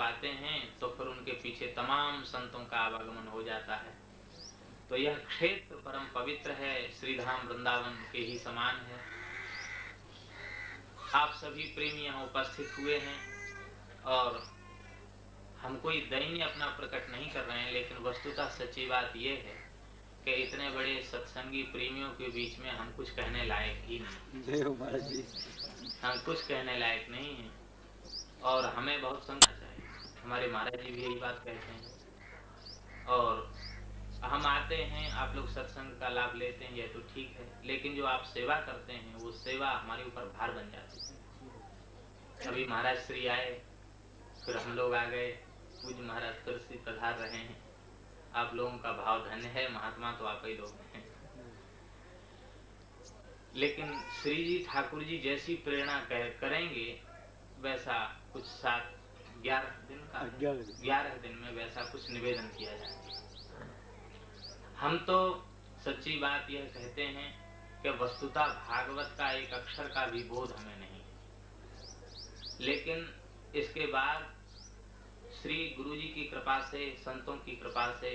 आते हैं तो फिर उनके पीछे तमाम संतों का आवागमन हो जाता है। तो यह क्षेत्र परम पवित्र है, श्रीधाम वृंदावन के ही समान है। आप सभी प्रेमी यहाँ उपस्थित हुए हैं और हम कोई दैन्य अपना प्रकट नहीं कर रहे हैं, लेकिन वस्तुतः सच्ची बात यह है कि इतने बड़े सत्संगी प्रेमियों के बीच में हम कुछ कहने लायक ही नहीं, हम कुछ कहने लायक नहीं हैं और हमें बहुत समझना चाहिए। हमारे महाराज जी भी यही बात कहते हैं और हम आते हैं, आप लोग सत्संग का लाभ लेते हैं, यह तो ठीक है, लेकिन जो आप सेवा करते हैं वो सेवा हमारे ऊपर भार बन जाती है। अभी महाराज श्री आए, फिर हम लोग आ गए, पूज्य महाराज फिर से पधार रहे हैं। आप लोगों का भाव धन्य है, महात्मा तो आप ही लोग हैं। लेकिन श्री जी ठाकुर जी जैसी प्रेरणा करेंगे वैसा कुछ 11 दिन में वैसा कुछ निवेदन किया जाए। हम तो सच्ची बात यह कहते हैं कि वस्तुतः भागवत का एक अक्षर का भी बोध हमें नहीं, लेकिन इसके बाद श्री गुरु जी की कृपा से, संतों की कृपा से,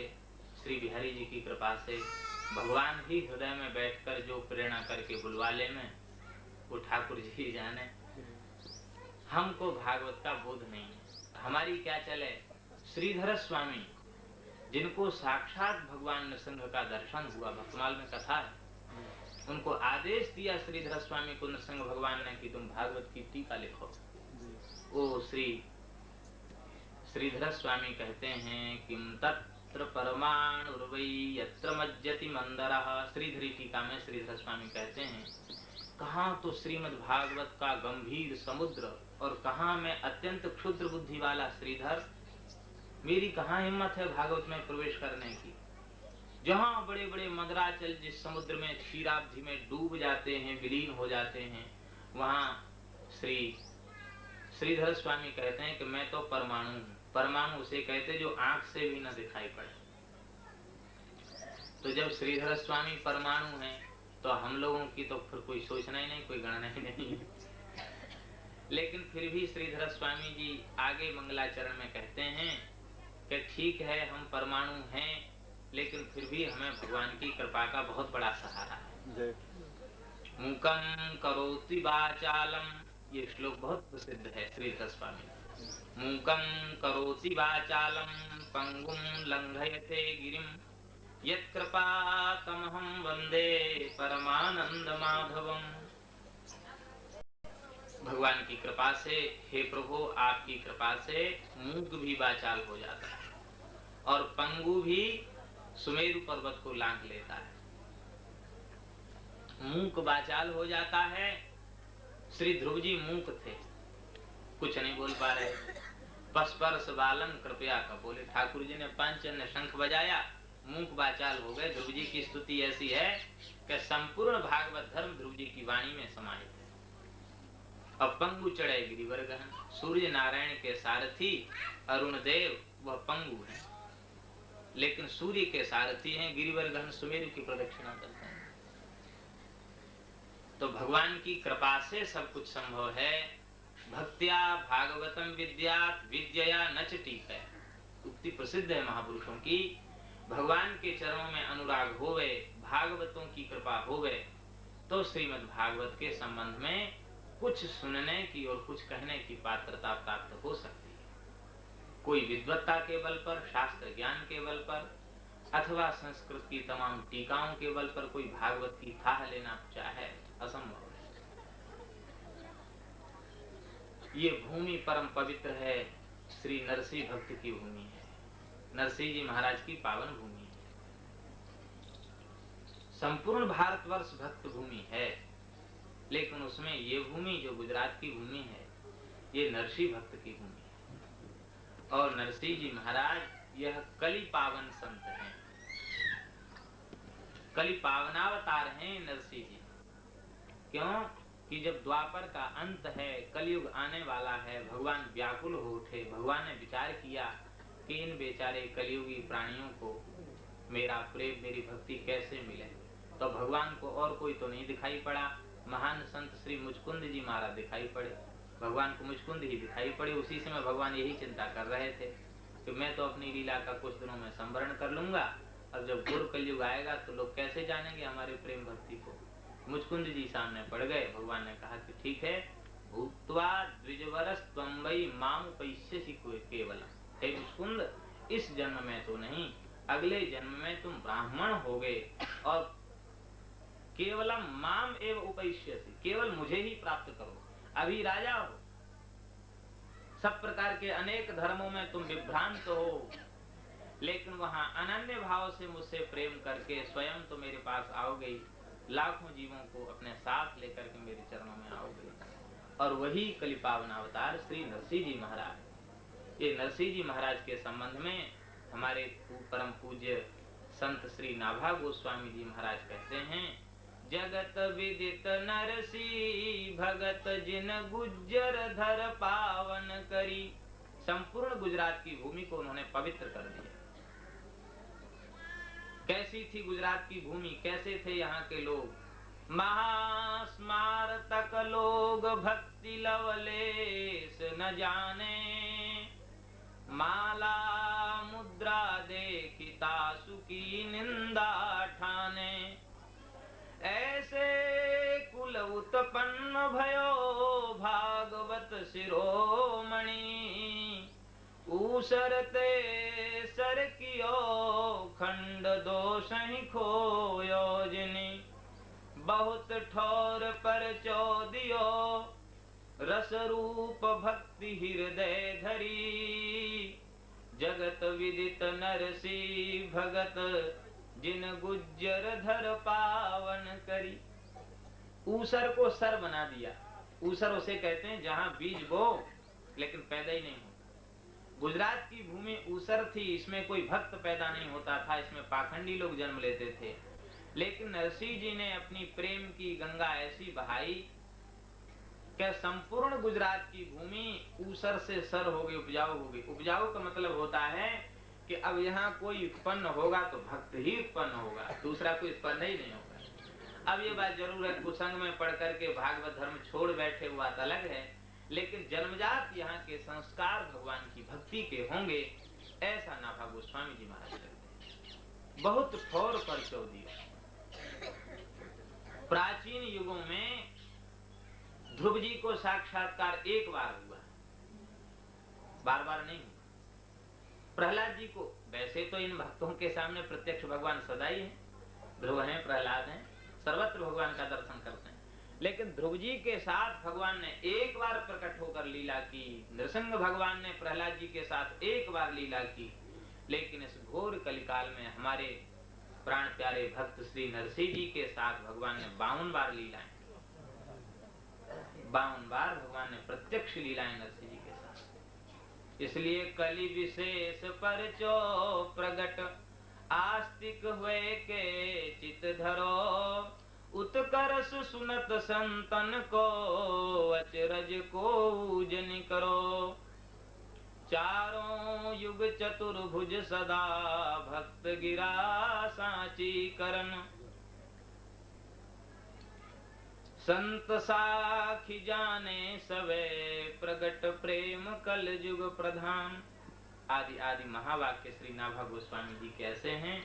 श्री बिहारी जी की कृपा से भगवान ही हृदय में बैठकर जो प्रेरणा करके बुलवा ले में, वो ठाकुर जी जाने। हमको भागवत का बोध नहीं है। हमारी क्या चले, श्रीधर स्वामी जिनको साक्षात भगवान नृसिंह का दर्शन हुआ, भक्तमाल में कथा है, उनको आदेश दिया श्रीधर स्वामी को नृसिंह भगवान ने कि तुम भागवत की टीका लिखो। वो श्रीधर स्वामी कहते हैं किम तत्र परमाणुर्वै यत्र मज्जति मंदरः। श्रीधरी टीका में श्रीधर स्वामी कहते हैं, कहाँ तो श्रीमद् भागवत का गंभीर समुद्र और कहाँ मैं अत्यंत क्षुद्र बुद्धि वाला श्रीधर, मेरी कहाँ हिम्मत है भागवत में प्रवेश करने की। जहाँ बड़े बड़े मदराचल जिस समुद्र में क्षीराब्धि में डूब जाते हैं, विलीन हो जाते हैं, वहाँ श्रीधर स्वामी कहते हैं कि मैं तो परमाणु हूँ। परमाणु उसे कहते जो आंख से भी न दिखाई पड़े। तो जब श्रीधर स्वामी परमाणु हैं तो हम लोगों की तो फिर कोई सोचना ही नहीं, कोई गणना ही नहीं है। लेकिन फिर भी श्रीधर स्वामी जी आगे मंगलाचरण में कहते हैं कि ठीक है हम परमाणु हैं, लेकिन फिर भी हमें भगवान की कृपा का बहुत बड़ा सहारा है। मूकं करोति वाचालम, ये श्लोक बहुत प्रसिद्ध है श्रीधर स्वामी। मूकं करोति वाचालम पंगुं लंघयते गिरिम यत्कृपातमहं वंदे परमानंद माधवम। भगवान की कृपा से, हे प्रभु आपकी कृपा से मूक भी वाचाल हो जाता है और पंगु भी सुमेरु पर्वत को लांघ लेता है। मूक वाचाल हो जाता है। श्री ध्रुव जी मूक थे, कुछ नहीं बोल पा रहे। पस्पर्श बालम कृपया कपोले, ठाकुर जी ने पंचन्न शंख बजाया, मूक वाचाल हो गए। ध्रुव जी की स्तुति ऐसी है कि संपूर्ण भागवत धर्म ध्रुव जी की वाणी में समाहित है। अब पंगु चढ़े गिरिवर गहन, सूर्य नारायण के सारथी अरुण देव वह पंगु है, लेकिन सूर्य के सारथी हैं गिरिवर गहन, सुमेरु की प्रदक्षिणा करते हैं। तो भगवान की कृपा से सब कुछ संभव है। भक्त्या भागवतम विद्यात् विद्यया न च टीकै, उक्ति प्रसिद्ध है महापुरुषों की। भगवान के चरणों में अनुराग होवे, भागवतों की कृपा होवे, तो श्रीमद् भागवत के संबंध में कुछ सुनने की और कुछ कहने की पात्रता प्राप्त हो सकती है। कोई विद्वत्ता के बल पर, शास्त्र ज्ञान के बल पर, अथवा संस्कृत की तमाम टीकाओं के बल पर कोई भागवत की थाह लेना चाहे, असंभव है। ये भूमि परम पवित्र है, श्री नरसिंह भक्त की भूमि है, नरसिंह जी महाराज की पावन भूमि है। संपूर्ण भारतवर्ष भक्त भूमि है, लेकिन उसमें ये भूमि जो गुजरात की भूमि है, ये नरसिंह भक्त की भूमि है। और नरसिंह जी महाराज यह कलि पावन संत हैं, कलि पावनावतार हैं नरसिंह जी। क्यों कि जब द्वापर का अंत है, कलयुग आने वाला है, भगवान व्याकुल हो उठे। भगवान ने विचार किया कि इन बेचारे कलयुगी प्राणियों को मेरा प्रेम, मेरी भक्ति कैसे मिले। तो भगवान को और कोई तो नहीं दिखाई पड़ा, महान संत श्री मुचकुंद जी महाराज दिखाई पड़े। भगवान को मुचकुंद ही दिखाई पड़ी। उसी समय भगवान यही चिंता कर रहे थे कि मैं तो अपनी लीला का कुछ दिनों में संवरण कर लूंगा, अब जब घोर कलयुग आएगा तो लोग कैसे जानेंगे हमारे प्रेम भक्ति को। मुचकुंद जी सामने पड़ गए। भगवान ने कहा कि ठीक है, भूत्वा द्विजवरस त्वंबई माम उपैष्यसि केवलम। हे मुचकुंद, इस जन्म में तो नहीं, अगले जन्म में तुम ब्राह्मण होगे और केवलम माम एव उपैष्यसि, केवल मुझे ही प्राप्त करो। अभी राजा हो, सब प्रकार के अनेक धर्मों में तुम विभ्रांत हो, लेकिन वहां अनन्य भाव से मुझसे प्रेम करके स्वयं तो मेरे पास आओगे, लाखों जीवों को अपने साथ लेकर के मेरे चरणों में आओगे। और वही कलिपावन अवतार श्री नरसिंह जी महाराज। ये नरसिंह जी महाराज के संबंध में हमारे परम पूज्य संत श्री नाभा गोस्वामी जी महाराज कहते हैं, जगत विदित नरसी भगत जिन गुज्जर धर पावन करी। संपूर्ण गुजरात की भूमि को उन्होंने पवित्र कर दिया। कैसी थी गुजरात की भूमि, कैसे थे यहाँ के लोग? महास्मार तक लोग भक्ति लवलेश न जाने, माला मुद्रा देखिता सुकी निंदा ठाने। ऐसे कुल उत्पन्न भयो भागवत शिरोमणि, ऊसरते सर कियो खंड दोष ही खोयो जिनी। बहुत ठोर पर चौदियो रस रूप भक्ति हृदय धरी। जगत विदित नरसी भगत जिन गुज्जर धर पावन करी। ऊसर को सर बना दिया। ऊसर उसे कहते हैं जहां बीज बो लेकिन पैदा ही नहीं होता। गुजरात की भूमि ऊसर थी, इसमें कोई भक्त पैदा नहीं होता था, इसमें पाखंडी लोग जन्म लेते थे। लेकिन नरसिंह जी ने अपनी प्रेम की गंगा ऐसी बहाई कि संपूर्ण गुजरात की भूमि ऊसर से सर हो गई, उपजाऊ हो गई। उपजाऊ का मतलब होता है कि अब यहाँ कोई उत्पन्न होगा तो भक्त ही उत्पन्न होगा, दूसरा कोई उत्पन्न ही नहीं होगा। अब ये बात जरूर है, कुसंग में पढ़ करके भागवत धर्म छोड़ बैठे हुआ अलग है, लेकिन जन्मजात यहाँ के संस्कार भगवान की भक्ति के होंगे, ऐसा नाभा गोस्वामी जी महाराज कहते हैं। बहुत ठोर पर चौदियो। प्राचीन युगों में ध्रुव जी को साक्षात्कार एक बार हुआ, बार बार नहीं हुआ। प्रहलाद जी को, वैसे तो इन भक्तों के सामने प्रत्यक्ष भगवान सदा ही है, ध्रुव हैं, प्रहलाद हैं, सर्वत्र भगवान का दर्शन करते हैं। लेकिन ध्रुव जी के साथ भगवान ने एक बार प्रकट होकर लीला की, नृसिंह भगवान ने प्रहलाद जी के साथ एक बार लीला की। लेकिन इस घोर कलिकाल में हमारे प्राण प्यारे भक्त श्री नरसिंह जी के साथ भगवान ने 52 बार लीलाएं, 52 बार भगवान ने प्रत्यक्ष लीलाएं नरसिंह जी के साथ। इसलिए कलि विशेष पर चो प्रगट, आस्तिक हुए के चित धरो। उत्कर्ष सुनत संतन को, अचरज को जन करो। चारों युग चतुर्भुज सदा, भक्त गिरा साची करन। संत साखी जाने सवे, प्रगट प्रेम कल युग प्रधान। आदि आदि महावाक्य श्री नाभा गोस्वामी जी कैसे हैं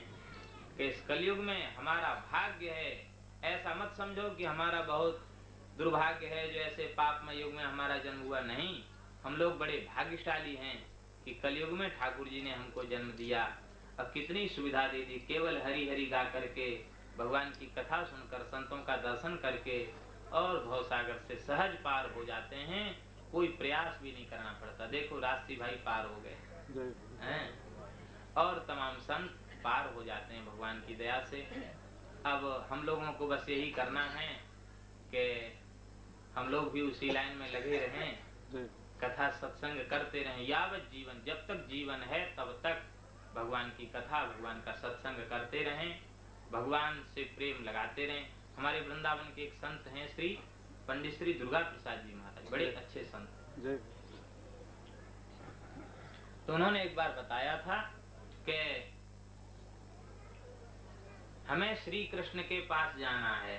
कि इस कलयुग में हमारा भाग्य है। ऐसा मत समझो कि हमारा बहुत दुर्भाग्य है जो ऐसे पापमय युग में हमारा जन्म हुआ, नहीं। हम लोग बड़े भाग्यशाली हैं कि कलयुग में ठाकुर जी ने हमको जन्म दिया। अब कितनी सुविधा दे दी, केवल हरि हरि गा करके, भगवान की कथा सुनकर, संतों का दर्शन करके और भवसागर से सहज पार हो जाते हैं। कोई प्रयास भी नहीं करना पड़ता। देखो राष्ट्रीय भाई पार हो गए हैं और तमाम संत पार हो जाते हैं भगवान की दया से। अब हम लोगों को बस यही करना है कि हम लोग भी उसी लाइन में लगे रहें, कथा सत्संग करते रहें यावत जीवन, जब तक जीवन है तब तक भगवान की कथा, भगवान का सत्संग करते रहें, भगवान से प्रेम लगाते रहें। हमारे वृंदावन के एक संत हैं श्री पंडित श्री दुर्गा प्रसाद जी महाराज, बड़े अच्छे संत। तो उन्होंने एक बार बताया था कि हमें श्री कृष्ण के पास जाना है,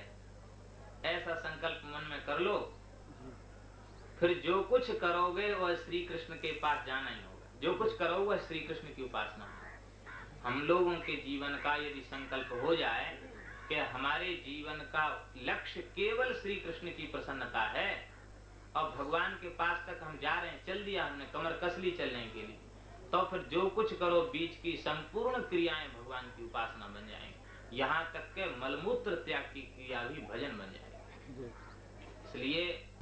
ऐसा संकल्प मन में कर लो फिर जो कुछ करोगे वह श्री कृष्ण के पास जाना ही होगा। जो कुछ करोगे वह श्री कृष्ण की उपासना है। हम लोगों के जीवन का यदि संकल्प हो जाए कि हमारे जीवन का लक्ष्य केवल श्री कृष्ण की प्रसन्नता है और भगवान के पास तक हम जा रहे हैं, चल दिया हमने, कमर कस ली चलने के लिए, तो फिर जो कुछ करो बीच की संपूर्ण क्रियाएं भगवान की उपासना बन जाएंगी। यहाँ तक के मलमूत्र त्याग की क्रिया भी भजन बन जाएगी। इसलिए